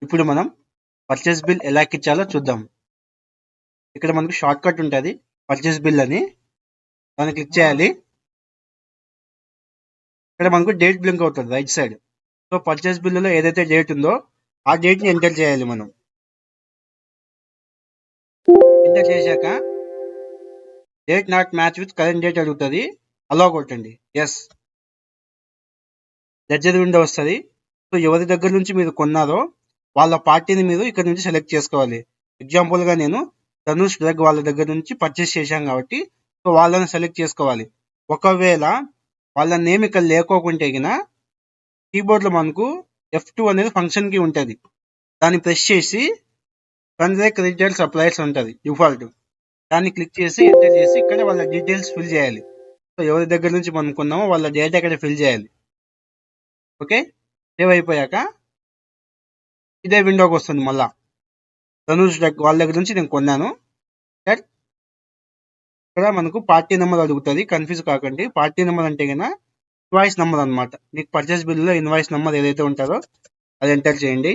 ఇప్పుడు మనం purchase bill ఎలా ఎక్కించాలో చూద్దాం. ఇక్కడ మనకు షార్ట్ కట్ ఉంటుంది, పర్చేస్ బిల్ అని, దాన్ని క్లిక్ చేయాలి. ఇక్కడ మనకు డేట్ బ్లింక్ అవుతుంది రైట్ సైడ్. సో పర్చేస్ బిల్లులో ఏదైతే డేట్ ఉందో ఆ డేట్ ని ఎంటర్ చేయాలి. మనం ఎంటర్ చేశాక date not match with current date అడుగుతుంది, అలా కొట్టండి. ఎస్, లెడ్జర్ విండో వస్తుంది. సో ఎవరి దగ్గర నుంచి మీరు కొన్నారో వాళ్ళ పార్టీని మీరు ఇక్కడ నుంచి సెలెక్ట్ చేసుకోవాలి. ఎగ్జాంపుల్ గా నేను ధనుష్ డ్రగ్ వాళ్ళ దగ్గర నుంచి పర్చేస్ చేశాం కాబట్టి సో వాళ్ళని సెలెక్ట్ చేసుకోవాలి. ఒకవేళ వాళ్ళ నేమ్ ఇక్కడ లేకోకుంటే గిన కీబోర్డ్ లో మనకు F2 అనేది ఫంక్షన్ కి ఉంటుంది, దాన్ని ప్రెస్ చేసి కన్వెక్ రిటైల్ సప్లైర్స్ ఉంటుంది డిఫాల్ట్, దాన్ని క్లిక్ చేసి ఎంటర్ చేసి ఇక్కడ వాళ్ళ డీటెయిల్స్ ఫిల్ చేయాలి. సో ఎవరి దగ్గర నుంచి మనం కొన్నామో వాళ్ళ డేటా ఇక్కడ ఫిల్ చేయాలి. ఓకే, సేవ్ అయిపోయాక ఇదే విండోకి వస్తుంది. మళ్ళా ధనుష్ వాళ్ళ దగ్గర నుంచి నేను కొన్నాను. ఇక్కడ మనకు పార్టీ నెంబర్ అడుగుతుంది, కన్ఫ్యూజ్ కాకండి. పార్టీ నెంబర్ అంటే కన్నా ఇన్వాయిస్ నెంబర్ అనమాట. మీకు పర్చేస్ బిల్లులో ఇన్వాయిస్ నెంబర్ ఏదైతే ఉంటుందో అది ఎంటర్ చేయండి.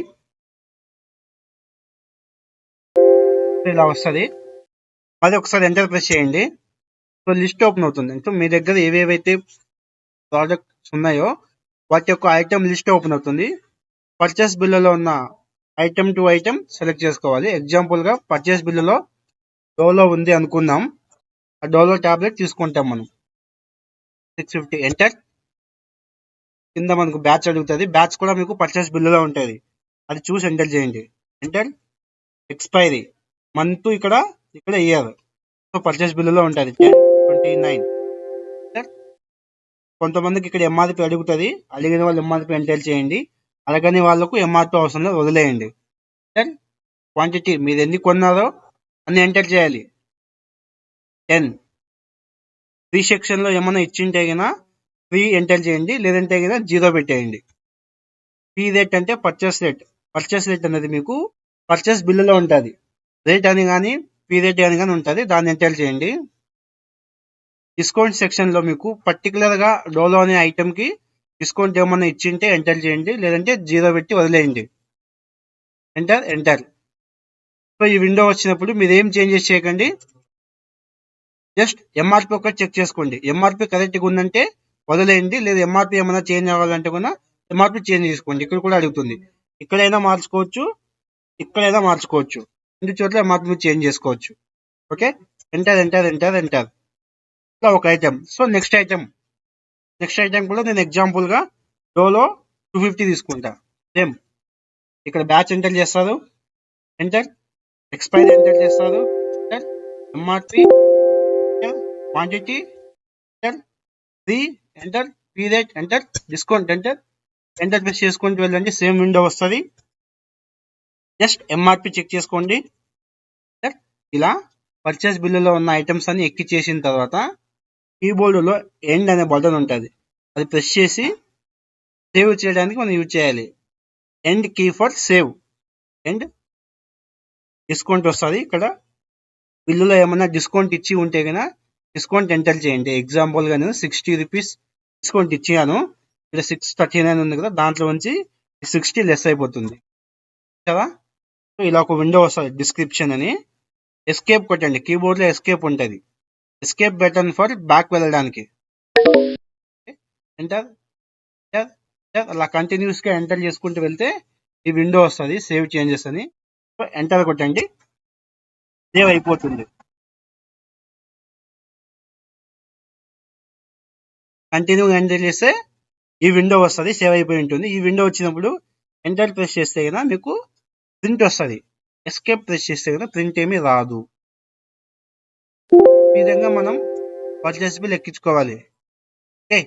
ఇలా వస్తుంది, అది ఒకసారి ఎంటర్ ప్రెస్ చేయండి. సో లిస్ట్ ఓపెన్ అవుతుంది. సో మీ దగ్గర ఏవేవైతే ప్రోడక్ట్స్ ఉన్నాయో వాటి యొక్క ఐటమ్ లిస్ట్ ఓపెన్ అవుతుంది. పర్చేస్ బిల్లులో ఉన్న ఐటమ్ టు ఐటమ్ సెలెక్ట్ చేసుకోవాలి. ఎగ్జాంపుల్ గా పర్చేస్ బిల్లులో డోలో ఉంది అనుకుందాం, ఆ డోలో టాబ్లెట్ తీసుకుంటాం మనం 650. ఎంటర్. కింద మనకు బ్యాచ్ అడుగుతుంది, బ్యాచ్ కూడా మీకు పర్చేస్ బిల్లులో ఉంటుంది, అది చూసి ఎంటర్ చేయండి. ఎంటర్. ఎక్స్పైరీ మంత్ ఇక్కడ ఇయర్, సో పర్చేస్ బిల్లులో ఉంటుంది 10/29. కొంతమందికి ఇక్కడ ఎంఆర్పి అడుగుతుంది, అడిగిన వాళ్ళు ఎంఆర్పి ఎంటర్ చేయండి, అలాగని వాళ్ళకు ఎంఆర్పి అవసరం లేదు, వదిలేయండి. క్వాంటిటీ మీరు ఎన్ని కొన్నారో అన్ని ఎంటర్ చేయాలి. 10. ఫ్రీ సెక్షన్ లో ఏమైనా ఇచ్చింటే గినా ఫ్రీ ఎంటర్ చేయండి, లేదంటే గినా 0 పెట్టేయండి. ఫీ రేట్ అంటే పర్చేస్ రేట్. పర్చేస్ రేట్ అనేది మీకు పర్చేస్ బిల్లులో ఉంటుంది, రేట్ అని కానీ ఫీ రేట్ అని కానీ ఉంటుంది, దాన్ని ఎంటర్ చేయండి. డిస్కౌంట్ సెక్షన్ లో మీకు పర్టికులర్ గా డోలో అనే ఐటమ్ కి డిస్కౌంట్ ఏమన్నా ఇచ్చింటే ఎంటర్ చేయండి, లేదంటే 0 పెట్టి వదిలేయండి. ఎంటర్. ఎంటర్. సో ఈ విండో వచ్చినప్పుడు మీరు ఏం చేంజెస్ చేయకండి, జస్ట్ ఎంఆర్పి ఒకటి చెక్ చేసుకోండి. ఎంఆర్పి కరెక్ట్గా ఉందంటే వదిలేయండి, లేదా ఎంఆర్పి ఏమైనా చేంజ్ అవ్వాలంటే కూడా ఎంఆర్పి చేంజ్ చేసుకోండి. ఇక్కడ కూడా అడుగుతుంది, ఇక్కడైనా మార్చుకోవచ్చు, ఇక్కడైనా మార్చుకోవచ్చు, 2 చోట్ల ఎంఆర్పి చేంజ్ చేసుకోవచ్చు. Okay, enter. Enter. Enter. Enter. ఇట్లా ఒక ఐటమ్. సో నెక్స్ట్ ఐటమ్ కూడా నేను ఎగ్జాంపుల్ గా డోలో 250 తీసుకుంటా. సేమ్ ఇక్కడ బ్యాచ్ ఎంటర్ చేస్తారు, ఎంటర్. ఎక్స్పైరీ ఎంటర్ చేస్తారు, enter. MRP, quantity, enter. Free, enter. Free rate, enter. Discount, enter. Enter press చేసుకుంటూ వెళ్ళండి, సేమ్ విండో వస్తుంది. జస్ట్ ఎంఆర్పి చెక్ చేసుకోండి. ఇలా పర్చేస్ బిల్లులో ఉన్న ఐటమ్స్ అన్ని ఎక్కి చేసిన తర్వాత కీబోర్డులో ఎండ్ అనే బటన్ ఉంటుంది, అది ప్రెస్ చేసి సేవ్ చేయడానికి మనం యూజ్ చేయాలి. End key for save. End. Discount వస్తుంది, ఇక్కడ బిల్లులో ఏమన్నా డిస్కౌంట్ ఇచ్చి ఉంటే కనుక డిస్కౌంట్ ఎంటర్ చేయండి. ఎగ్జాంపుల్ గా నేను 60 రూపీస్ డిస్కౌంట్ ఇచ్చాను, ఇక్కడ 639 ఉంది కదా, దాంట్లో నుంచి 60 లెస్ అయిపోతుంది కదా. సో ఇలా ఒక విండో వస్తుంది, డిస్క్రిప్షన్ అని. ఎస్కేప్ కొట్టండి, కీబోర్డ్ లో ఎస్కేప్ ఉంటుంది, ఎస్కేప్ బటన్ ఫర్ బ్యాక్ వెళ్ళడానికి. ఎంటర్. అలా కంటిన్యూస్ గా ఎంటర్ చేసుకుంటూ వెళ్తే ఈ విండో వస్తుంది, సేవ్ చేంజెస్ అని. సో ఎంటర్ కొట్టండి, సేవ్ అయిపోతుంది. కంటిన్యూ ఎంటర్ చేస్తే ఈ విండో వస్తుంది, సేవ్ అయిపోయి ఉంటుంది. ఈ విండో వచ్చినప్పుడు ఎంటర్ ప్రెస్ చేస్తే కదా మీకు ప్రింట్ వస్తుంది, ఎస్కేప్ ప్రెస్ చేస్తే కదా ప్రింట్ ఏమీ రాదు. ఈ విధంగా మనం పర్చేస్ బిల్ ఎక్కించుకోవాలి. ఓకే.